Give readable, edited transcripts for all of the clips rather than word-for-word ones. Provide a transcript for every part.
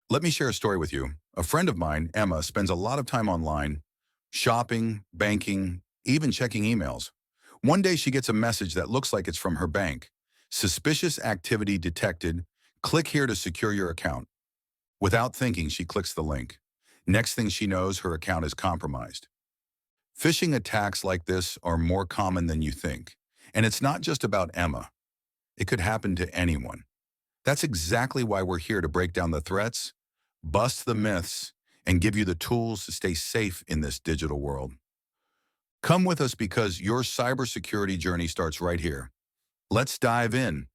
Let me share a story with you. A friend of mine, Emma, spends a lot of time online, shopping, banking, even checking emails. One day she gets a message that looks like it's from her bank. Suspicious activity detected. Click here to secure your account. Without thinking, she clicks the link. Next thing she knows, her account is compromised. Phishing attacks like this are more common than you think. And it's not just about Emma. It could happen to anyone. That's exactly why we're here to break down the threats, bust the myths, and give you the tools to stay safe in this digital world. Come with us because your cybersecurity journey starts right here. Let's dive in.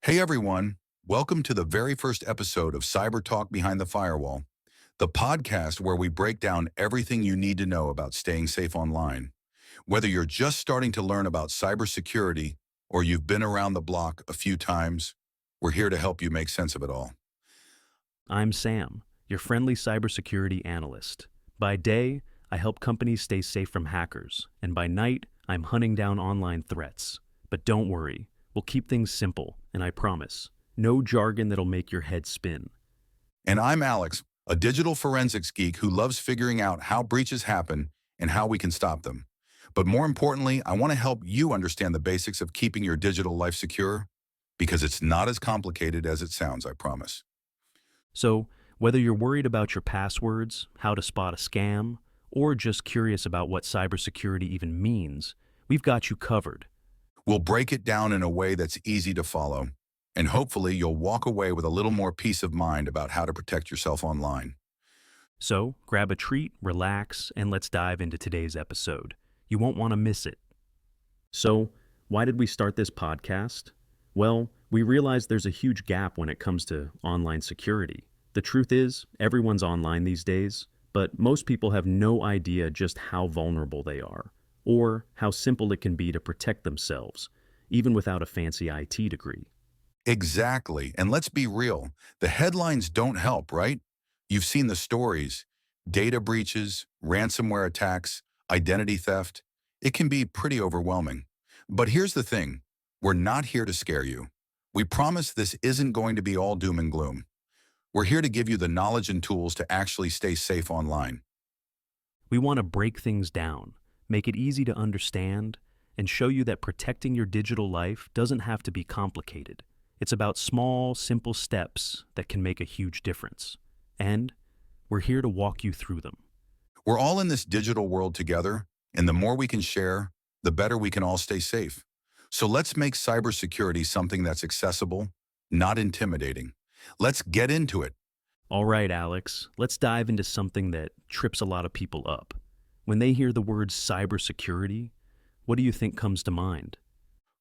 Hey everyone, welcome to the very first episode of CyberTalk Behind the Firewall, the podcast where we break down everything you need to know about staying safe online. Whether you're just starting to learn about cybersecurity or you've been around the block a few times, we're here to help you make sense of it all. I'm Sam, your friendly cybersecurity analyst. By day, I help companies stay safe from hackers, and by night, I'm hunting down online threats. But don't worry, we'll keep things simple, and I promise, no jargon that'll make your head spin. And I'm Alex, a digital forensics geek who loves figuring out how breaches happen and how we can stop them. But more importantly, I want to help you understand the basics of keeping your digital life secure, because it's not as complicated as it sounds, I promise. So, whether you're worried about your passwords, how to spot a scam, or just curious about what cybersecurity even means, we've got you covered. We'll break it down in a way that's easy to follow, and hopefully you'll walk away with a little more peace of mind about how to protect yourself online. So, grab a treat, relax, and let's dive into today's episode. You won't want to miss it. So, why did we start this podcast? Well, we realized there's a huge gap when it comes to online security. The truth is, everyone's online these days, but most people have no idea just how vulnerable they are, or how simple it can be to protect themselves, even without a fancy IT degree. Exactly, and let's be real, the headlines don't help, right? You've seen the stories, data breaches, ransomware attacks, identity theft. It can be pretty overwhelming. But here's the thing, we're not here to scare you. We promise this isn't going to be all doom and gloom. We're here to give you the knowledge and tools to actually stay safe online. We want to break things down, make it easy to understand, and show you that protecting your digital life doesn't have to be complicated. It's about small, simple steps that can make a huge difference. And we're here to walk you through them. We're all in this digital world together, and the more we can share, the better we can all stay safe. So let's make cybersecurity something that's accessible, not intimidating. Let's get into it. All right, Alex, let's dive into something that trips a lot of people up. When they hear the word cybersecurity, what do you think comes to mind?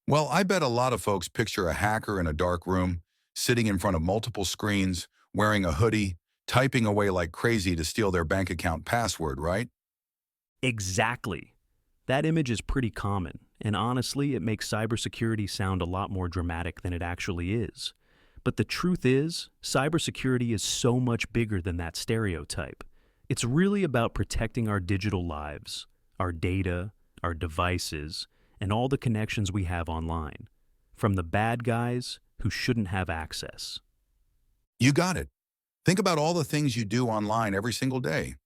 Well, I bet a lot of folks picture a hacker in a dark room, sitting in front of multiple screens, wearing a hoodie, typing away like crazy to steal their bank account password, right? Exactly. That image is pretty common, and honestly, it makes cybersecurity sound a lot more dramatic than it actually is. But the truth is, cybersecurity is so much bigger than that stereotype. It's really about protecting our digital lives, our data, our devices, and all the connections we have online, from the bad guys who shouldn't have access. You got it. Think about all the things you do online every single day.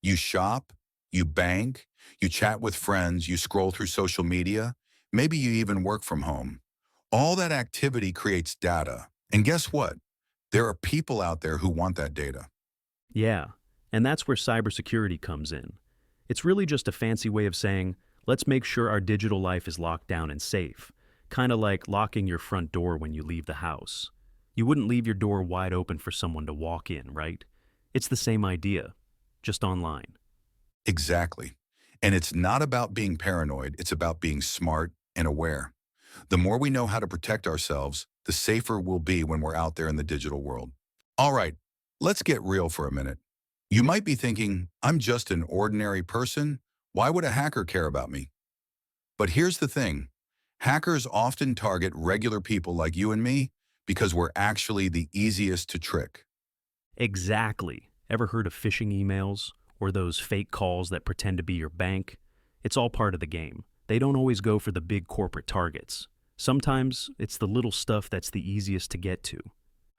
You shop, you bank, you chat with friends, you scroll through social media, maybe you even work from home. All that activity creates data. And guess what? There are people out there who want that data. Yeah, and that's where cybersecurity comes in. It's really just a fancy way of saying, let's make sure our digital life is locked down and safe, kind of like locking your front door when you leave the house. You wouldn't leave your door wide open for someone to walk in, right? It's the same idea, just online. Exactly. And it's not about being paranoid, it's about being smart and aware. The more we know how to protect ourselves, the safer we'll be when we're out there in the digital world. All right, let's get real for a minute. You might be thinking, I'm just an ordinary person. Why would a hacker care about me? But here's the thing. Hackers often target regular people like you and me because we're actually the easiest to trick. Exactly. Ever heard of phishing emails or those fake calls that pretend to be your bank? It's all part of the game. They don't always go for the big corporate targets. Sometimes it's the little stuff that's the easiest to get to.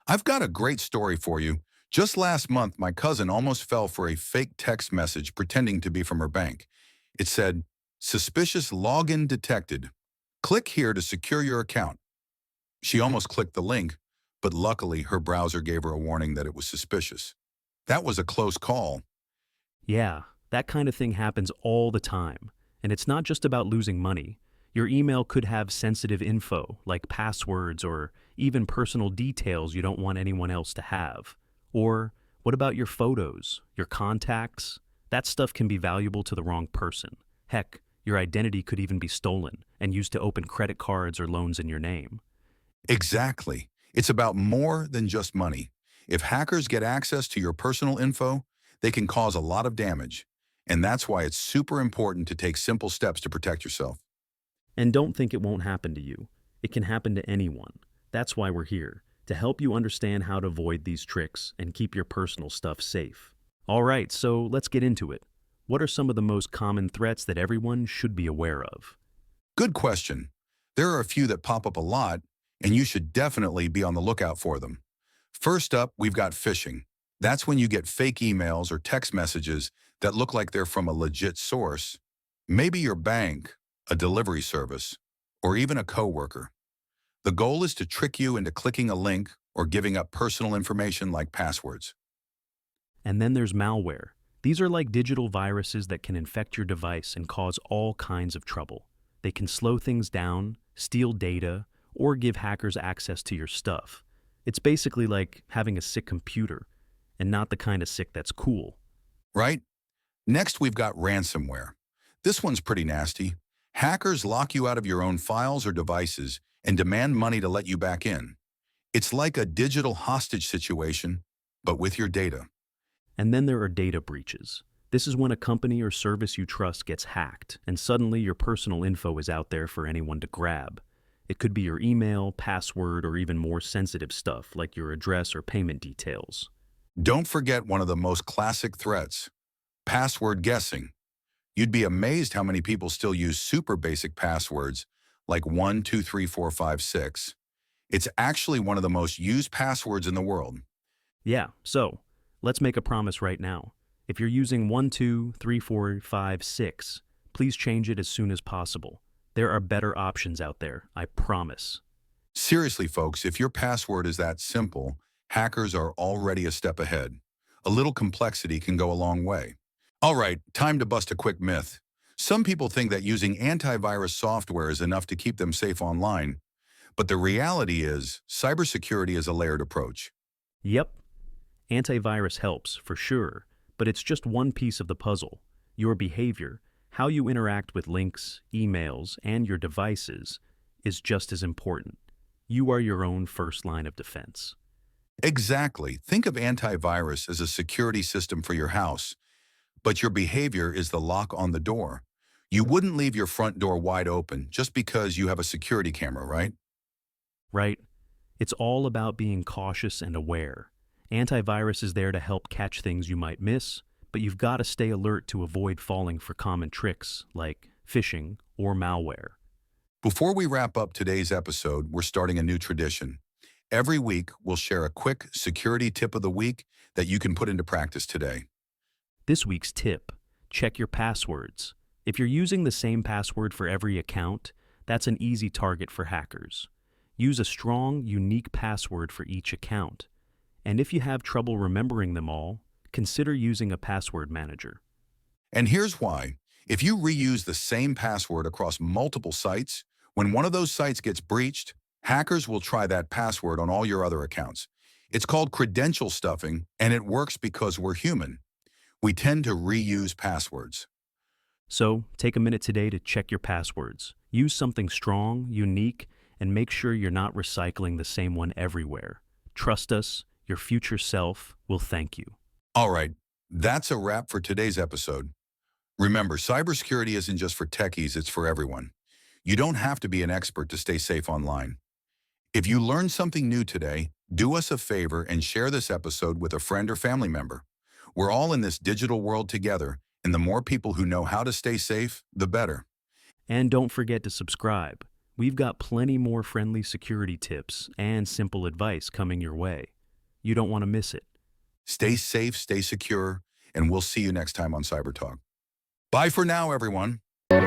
I've got a great story for you. Just last month, my cousin almost fell for a fake text message pretending to be from her bank. It said, "Suspicious login detected. Click here to secure your account." She almost clicked the link, but luckily her browser gave her a warning that it was suspicious. That was a close call. Yeah, that kind of thing happens all the time. And it's not just about losing money. Your email could have sensitive info, like passwords or even personal details you don't want anyone else to have. Or what about your photos, your contacts? That stuff can be valuable to the wrong person. Heck, your identity could even be stolen and used to open credit cards or loans in your name. Exactly. It's about more than just money. If hackers get access to your personal info, they can cause a lot of damage. And that's why it's super important to take simple steps to protect yourself. And don't think it won't happen to you. It can happen to anyone. That's why we're here, to help you understand how to avoid these tricks and keep your personal stuff safe. All right, so let's get into it. What are some of the most common threats that everyone should be aware of? Good question. There are a few that pop up a lot, and you should definitely be on the lookout for them. First up, we've got phishing. That's when you get fake emails or text messages that look like they're from a legit source, maybe your bank, a delivery service, or even a coworker. The goal is to trick you into clicking a link or giving up personal information like passwords. And then there's malware. These are like digital viruses that can infect your device and cause all kinds of trouble. They can slow things down, steal data, or give hackers access to your stuff. It's basically like having a sick computer, and not the kind of sick that's cool. Right? Next, we've got ransomware. This one's pretty nasty. Hackers lock you out of your own files or devices and demand money to let you back in. It's like a digital hostage situation, but with your data. And then there are data breaches. This is when a company or service you trust gets hacked, and suddenly your personal info is out there for anyone to grab. It could be your email, password, or even more sensitive stuff like your address or payment details. Don't forget one of the most classic threats, password guessing. You'd be amazed how many people still use super basic passwords like 1234566. It's actually one of the most used passwords in the world. Yeah, so let's make a promise right now. If you're using 123456, please change it as soon as possible. There are better options out there, I promise. Seriously, folks, if your password is that simple, hackers are already a step ahead. A little complexity can go a long way. All right, time to bust a quick myth. Some people think that using antivirus software is enough to keep them safe online, but the reality is cybersecurity is a layered approach. Yep, antivirus helps, for sure, but it's just one piece of the puzzle. Your behavior, how you interact with links, emails, and your devices, is just as important. You are your own first line of defense. Exactly. Think of antivirus as a security system for your house, but your behavior is the lock on the door. You wouldn't leave your front door wide open just because you have a security camera, right? Right? It's all about being cautious and aware. Antivirus is there to help catch things you might miss, but you've got to stay alert to avoid falling for common tricks like phishing or malware. Before we wrap up today's episode, we're starting a new tradition. Every week, we'll share a quick security tip of the week that you can put into practice today. This week's tip: check your passwords. If you're using the same password for every account, that's an easy target for hackers. Use a strong, unique password for each account. And if you have trouble remembering them all, consider using a password manager. And here's why. If you reuse the same password across multiple sites, when one of those sites gets breached, hackers will try that password on all your other accounts. It's called credential stuffing, and it works because we're human. We tend to reuse passwords. So, take a minute today to check your passwords. Use something strong, unique, and make sure you're not recycling the same one everywhere. Trust us, your future self will thank you. All right, that's a wrap for today's episode. Remember, cybersecurity isn't just for techies, it's for everyone. You don't have to be an expert to stay safe online. If you learned something new today, Do us a favor and share this episode with a friend or family member. We're all in this digital world together, and the more people who know how to stay safe, the better. And don't forget to subscribe. We've got plenty more friendly security tips and simple advice coming your way. You don't want to miss it. Stay safe, stay secure, and we'll see you next time on CyberTalk. Bye for now, everyone. You